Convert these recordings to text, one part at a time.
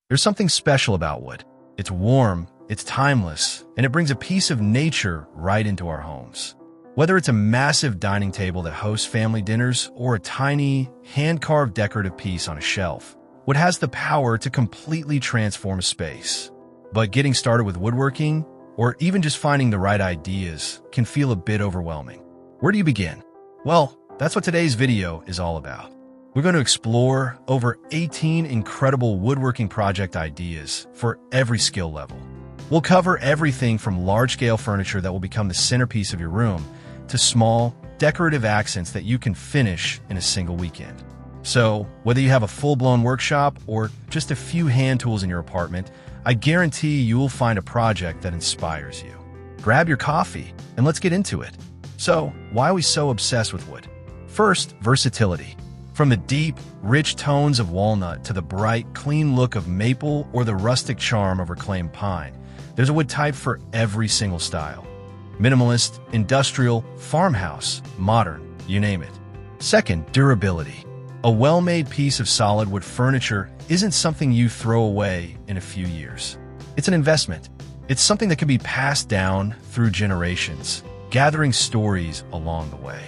There's something special about wood. It's warm, it's timeless, and it brings a piece of nature right into our homes. Whether it's a massive dining table that hosts family dinners or a tiny, hand-carved decorative piece on a shelf, wood has the power to completely transform a space. But getting started with woodworking, or even just finding the right ideas, can feel a bit overwhelming. Where do you begin? Well, that's what today's video is all about. We're going to explore over 18 incredible woodworking project ideas for every skill level. We'll cover everything from large-scale furniture that will become the centerpiece of your room to small, decorative accents that you can finish in a single weekend. So, whether you have a full-blown workshop or just a few hand tools in your apartment, I guarantee you will find a project that inspires you. Grab your coffee and let's get into it. So, why are we so obsessed with wood? First, versatility. From the deep, rich tones of walnut to the bright, clean look of maple or the rustic charm of reclaimed pine, there's a wood type for every single style. Minimalist, industrial, farmhouse, modern, you name it. Second, durability. A well-made piece of solid wood furniture isn't something you throw away in a few years. It's an investment. It's something that can be passed down through generations, gathering stories along the way.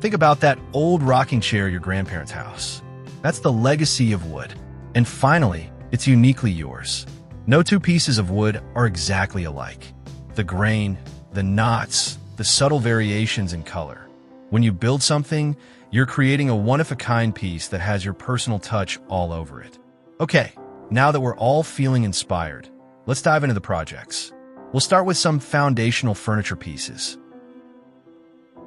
Think about that old rocking chair at your grandparents' house. That's the legacy of wood. And finally, it's uniquely yours. No two pieces of wood are exactly alike. The grain, the knots, the subtle variations in color. When you build something, you're creating a one-of-a-kind piece that has your personal touch all over it. Okay, now that we're all feeling inspired, let's dive into the projects. We'll start with some foundational furniture pieces.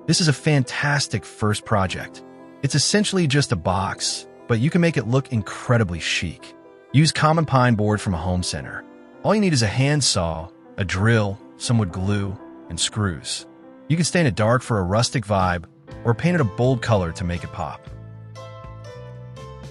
This is a fantastic first project. It's essentially just a box, but you can make it look incredibly chic. Use common pine board from a home center. All you need is a handsaw, a drill, some wood glue, and screws. You can stain it dark for a rustic vibe, or paint it a bold color to make it pop.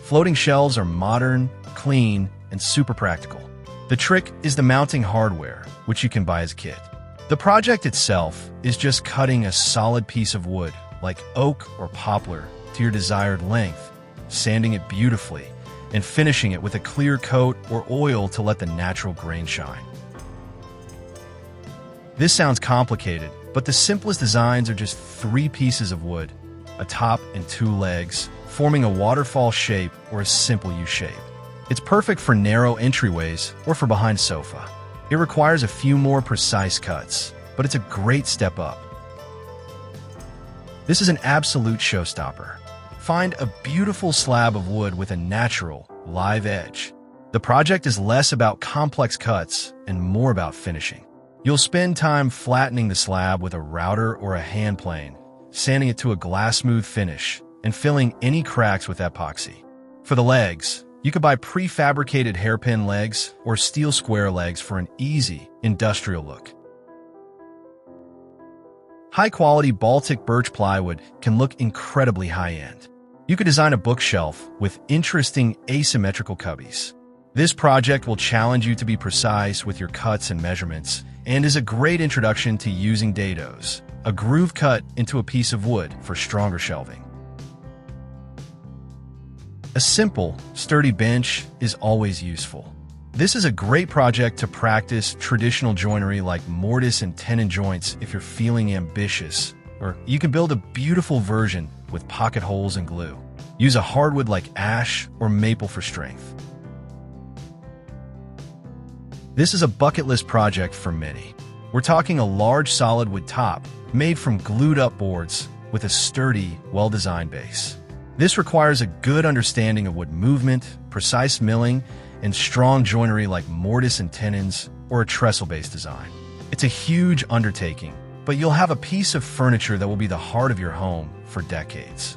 Floating shelves are modern, clean, and super practical. The trick is the mounting hardware, which you can buy as a kit. The project itself is just cutting a solid piece of wood, like oak or poplar, to your desired length, sanding it beautifully, and finishing it with a clear coat or oil to let the natural grain shine. This sounds complicated, but the simplest designs are just 3 pieces of wood, a top and 2 legs, forming a waterfall shape or a simple U shape. It's perfect for narrow entryways or for behind sofa. It requires a few more precise cuts, but it's a great step up. This is an absolute showstopper. Find a beautiful slab of wood with a natural, live edge. The project is less about complex cuts and more about finishing. You'll spend time flattening the slab with a router or a hand plane, sanding it to a glass-smooth finish, and filling any cracks with epoxy. For the legs, you could buy prefabricated hairpin legs or steel square legs for an easy, industrial look. High-quality Baltic birch plywood can look incredibly high-end. You could design a bookshelf with interesting asymmetrical cubbies. This project will challenge you to be precise with your cuts and measurements, and is a great introduction to using dados, a groove cut into a piece of wood for stronger shelving. A simple, sturdy bench is always useful. This is a great project to practice traditional joinery like mortise and tenon joints if you're feeling ambitious, or you can build a beautiful version with pocket holes and glue. Use a hardwood like ash or maple for strength. This is a bucket list project for many. We're talking a large solid wood top made from glued-up boards with a sturdy, well-designed base. This requires a good understanding of wood movement, precise milling, and strong joinery like mortise and tenons or a trestle-based design. It's a huge undertaking, but you'll have a piece of furniture that will be the heart of your home for decades.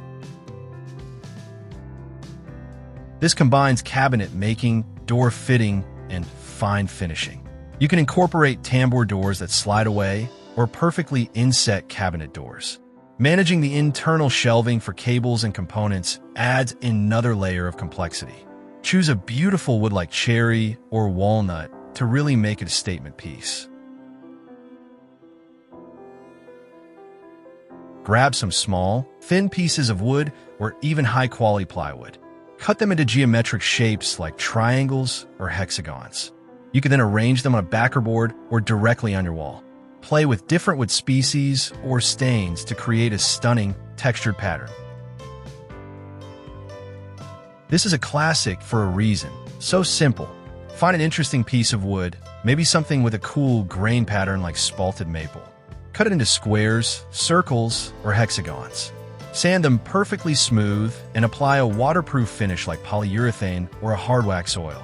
This combines cabinet making, door fitting, and fine finishing. You can incorporate tambour doors that slide away or perfectly inset cabinet doors. Managing the internal shelving for cables and components adds another layer of complexity. Choose a beautiful wood like cherry or walnut to really make it a statement piece. Grab some small, thin pieces of wood or even high-quality plywood. Cut them into geometric shapes like triangles or hexagons. You can then arrange them on a backer board or directly on your wall. Play with different wood species or stains to create a stunning, textured pattern. This is a classic for a reason. So simple. Find an interesting piece of wood, maybe something with a cool grain pattern like spalted maple. Cut it into squares, circles, or hexagons. Sand them perfectly smooth and apply a waterproof finish like polyurethane or a hard wax oil.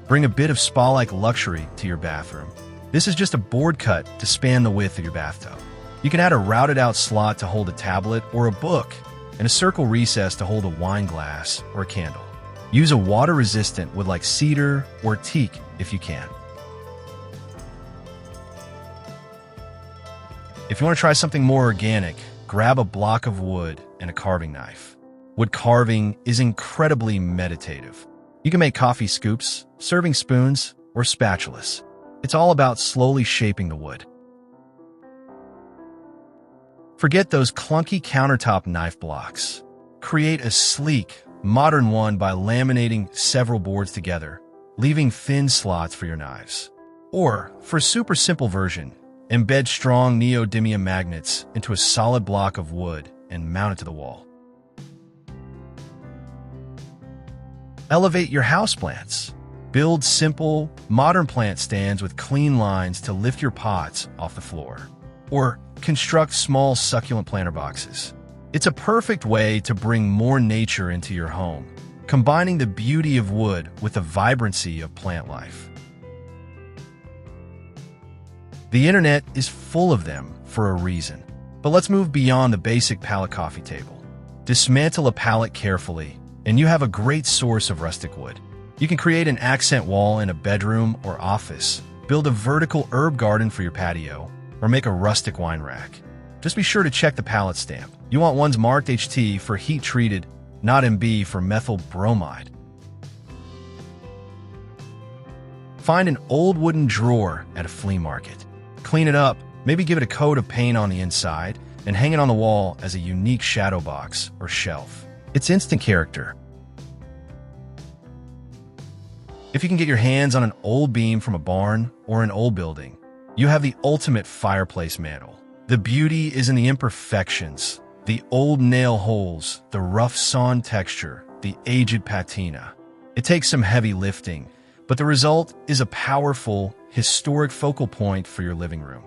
Bring a bit of spa-like luxury to your bathroom. This is just a board cut to span the width of your bathtub. You can add a routed-out slot to hold a tablet or a book, and a circle recess to hold a wine glass or a candle. Use a water-resistant wood like cedar or teak if you can. If you want to try something more organic, grab a block of wood and a carving knife. Wood carving is incredibly meditative. You can make coffee scoops, serving spoons, or spatulas. It's all about slowly shaping the wood. Forget those clunky countertop knife blocks. Create a sleek, modern one by laminating several boards together, leaving thin slots for your knives. Or, for a super simple version, embed strong neodymium magnets into a solid block of wood and mount it to the wall. Elevate your houseplants. Build simple, modern plant stands with clean lines to lift your pots off the floor. Or construct small succulent planter boxes. It's a perfect way to bring more nature into your home, combining the beauty of wood with the vibrancy of plant life. The internet is full of them for a reason. But let's move beyond the basic pallet coffee table. Dismantle a pallet carefully, and you have a great source of rustic wood. You can create an accent wall in a bedroom or office, build a vertical herb garden for your patio, or make a rustic wine rack. Just be sure to check the pallet stamp. You want ones marked HT for heat-treated, not MB for methyl bromide. Find an old wooden drawer at a flea market. Clean it up, maybe give it a coat of paint on the inside, and hang it on the wall as a unique shadow box or shelf. It's instant character. If you can get your hands on an old beam from a barn or an old building, you have the ultimate fireplace mantle. The beauty is in the imperfections, the old nail holes, the rough sawn texture, the aged patina. It takes some heavy lifting, but the result is a powerful, historic focal point for your living room.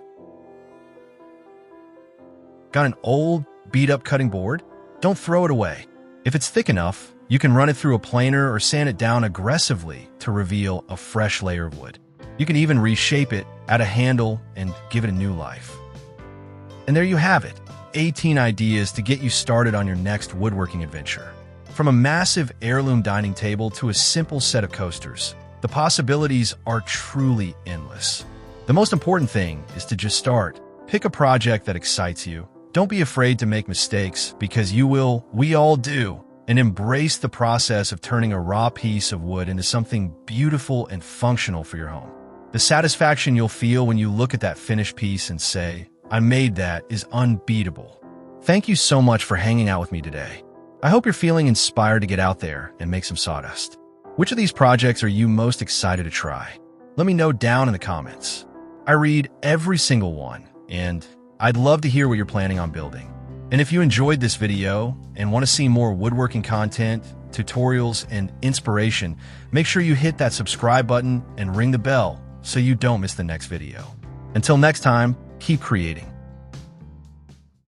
Got an old, beat-up cutting board? Don't throw it away. If it's thick enough, you can run it through a planer or sand it down aggressively to reveal a fresh layer of wood. You can even reshape it, add a handle, and give it a new life. And there you have it, 18 ideas to get you started on your next woodworking adventure. From a massive heirloom dining table to a simple set of coasters, the possibilities are truly endless. The most important thing is to just start. Pick a project that excites you. Don't be afraid to make mistakes, because you will, we all do, and embrace the process of turning a raw piece of wood into something beautiful and functional for your home. The satisfaction you'll feel when you look at that finished piece and say, I made that, is unbeatable. Thank you so much for hanging out with me today. I hope you're feeling inspired to get out there and make some sawdust. Which of these projects are you most excited to try? Let me know down in the comments. I read every single one, and I'd love to hear what you're planning on building. And if you enjoyed this video and want to see more woodworking content, tutorials, and inspiration, make sure you hit that subscribe button and ring the bell so you don't miss the next video. Until next time, keep creating.